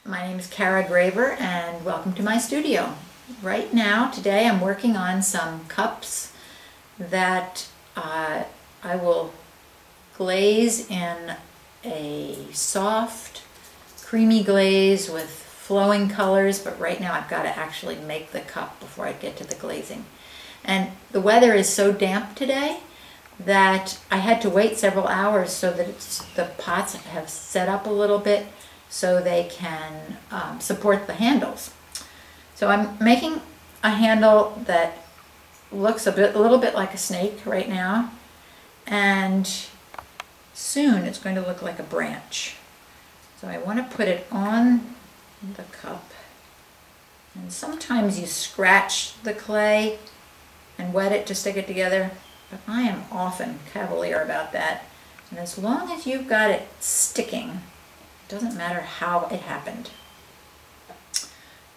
My name is Kara Graver and welcome to my studio. Right now, today I'm working on some cups that I will glaze in a soft, creamy glaze with flowing colors, but right now I've got to actually make the cup before I get to the glazing. And the weather is so damp today that I had to wait several hours so that the pots have set up a little bit so they can support the handles. So I'm making a handle that looks a little bit like a snake right now, and soon it's going to look like a branch. So I want to put it on the cup, and sometimes you scratch the clay and wet it to stick it together, but I am often cavalier about that, and as long as you've got it sticking, it doesn't matter how it happened.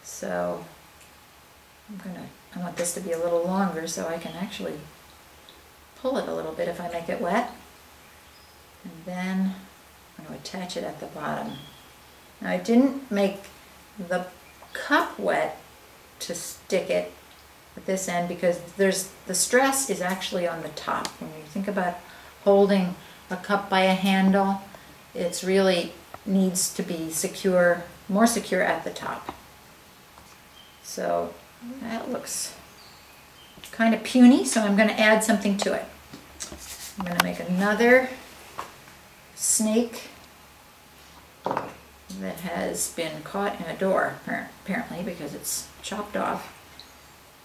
So I want this to be a little longer so I can actually pull it a little bit if I make it wet. And then I'm going to attach it at the bottom. Now I didn't make the cup wet to stick it at this end because the stress is actually on the top. When you think about holding a cup by a handle, it's really needs to be secure, more secure at the top. So that looks kind of puny, so I'm going to add something to it. I'm going to make another snake that has been caught in a door, apparently, because it's chopped off.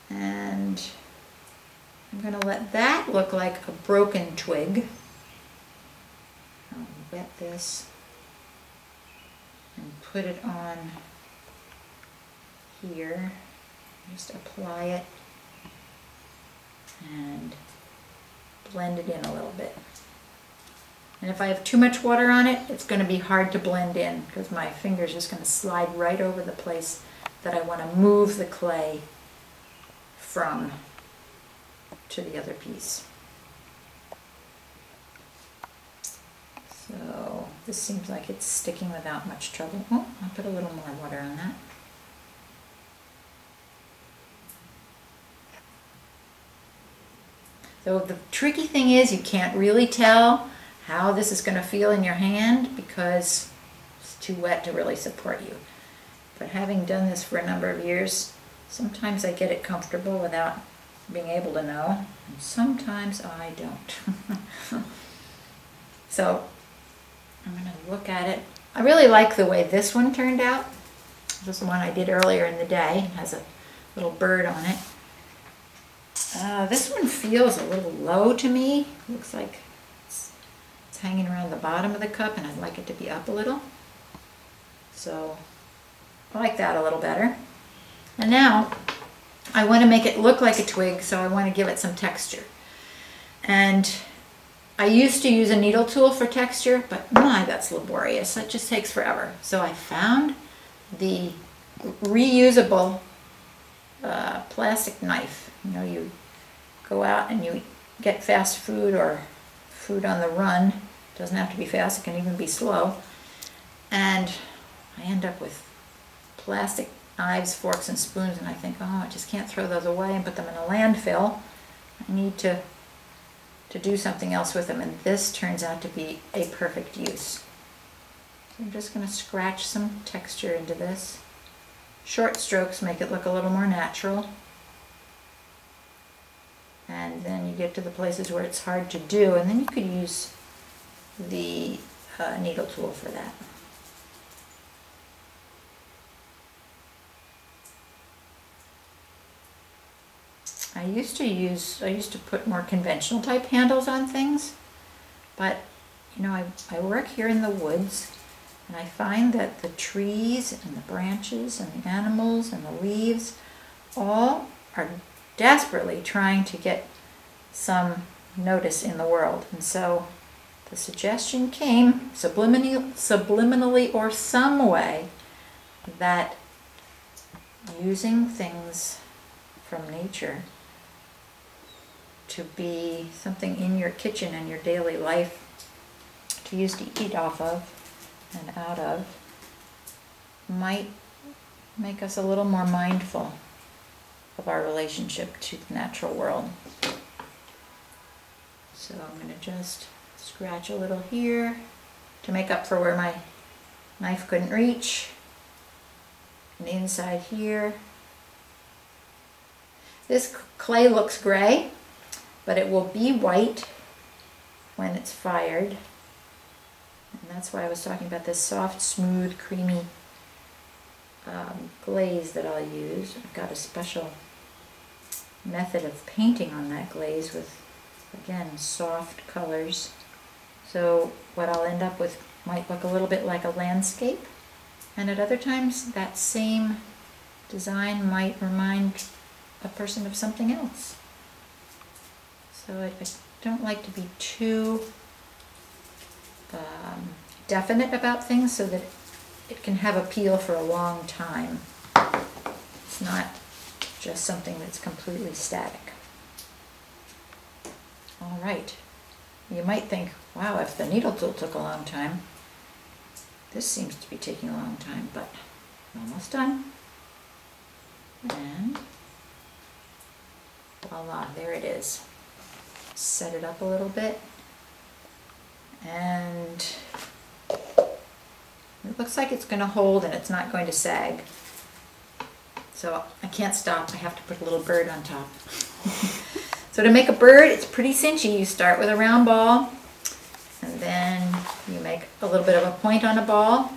And I'm going to let that look like a broken twig. I'll wet this and put it on here. Just apply it and blend it in a little bit. And if I have too much water on it, it's going to be hard to blend in because my finger's just going to slide right over the place that I want to move the clay from to the other piece. So this seems like it's sticking without much trouble. Oh, I'll put a little more water on that. So the tricky thing is you can't really tell how this is going to feel in your hand because it's too wet to really support you. But having done this for a number of years, sometimes I get it comfortable without being able to know, and sometimes I don't. So I'm going to look at it. I really like the way this one turned out. This is the one I did earlier in the day. It has a little bird on it. This one feels a little low to me. Looks like it's hanging around the bottom of the cup, and I'd like it to be up a little. So I like that a little better. And now I want to make it look like a twig, so I want to give it some texture. And I used to use a needle tool for texture, but my, that's laborious. It just takes forever. So I found the reusable plastic knife. You know, you go out and you get fast food or food on the run. It doesn't have to be fast, it can even be slow. And I end up with plastic knives, forks, and spoons, and I think, oh, I just can't throw those away and put them in a landfill. I need to do something else with them, and this turns out to be a perfect use. So I'm just going to scratch some texture into this. Short strokes make it look a little more natural. And then you get to the places where it's hard to do, and then you could use the needle tool for that. I used to put more conventional type handles on things, but you know, I work here in the woods, and I find that the trees and the branches and the animals and the leaves all are desperately trying to get some notice in the world. And so the suggestion came subliminally or some way that using things from nature to be something in your kitchen and your daily life to use to eat off of and out of might make us a little more mindful of our relationship to the natural world. So I'm going to just scratch a little here to make up for where my knife couldn't reach. And inside here. This clay looks gray, but it will be white when it's fired. And that's why I was talking about this soft, smooth, creamy glaze that I'll use. I've got a special method of painting on that glaze with, again, soft colors. So what I'll end up with might look a little bit like a landscape, and at other times that same design might remind a person of something else. So I don't like to be too definite about things so that it can have appeal for a long time. It's not just something that's completely static. All right. You might think, wow, if the needle tool took a long time, this seems to be taking a long time, but almost done. And voila, there it is. Set it up a little bit. And it looks like it's going to hold and it's not going to sag. So I can't stop. I have to put a little bird on top. So to make a bird, it's pretty cinchy. You start with a round ball, and then you make a little bit of a point on a ball,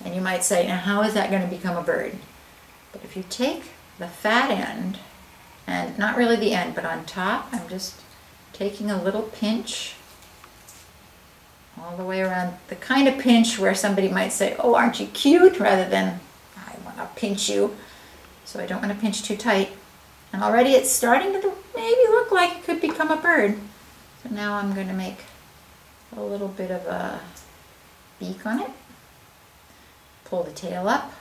and you might say, now how is that going to become a bird? But if you take the fat end, and not really the end, but on top, I'm just taking a little pinch all the way around, the kind of pinch where somebody might say, oh, aren't you cute, rather than, I want to pinch you. So I don't want to pinch too tight. And already it's starting to maybe look like it could become a bird. So now I'm going to make a little bit of a beak on it. Pull the tail up.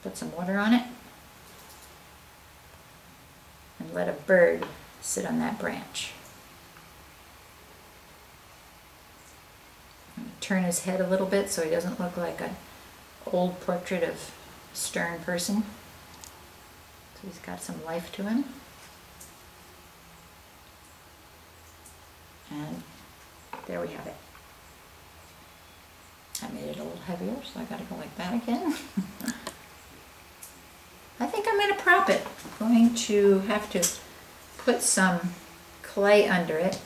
Put some water on it. And let a bird sit on that branch. Turn his head a little bit so he doesn't look like an old portrait of a stern person. So he's got some life to him. And there we have it. I made it a little heavier, so I gotta go like that again. I think I'm going to prop it. I'm going to have to put some clay under it.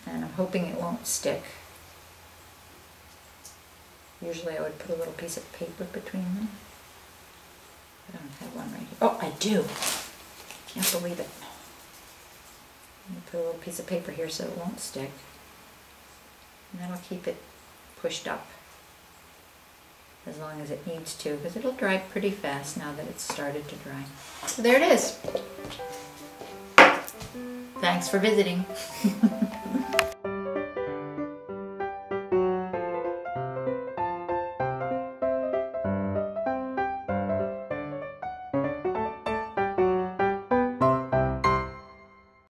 And I'm hoping it won't stick. Usually I would put a little piece of paper between them. I don't have one right here. Oh, I do. Can't believe it. I'm going to put a little piece of paper here so it won't stick. And that'll keep it pushed up as long as it needs to, because it'll dry pretty fast now that it's started to dry. So there it is. Thanks for visiting.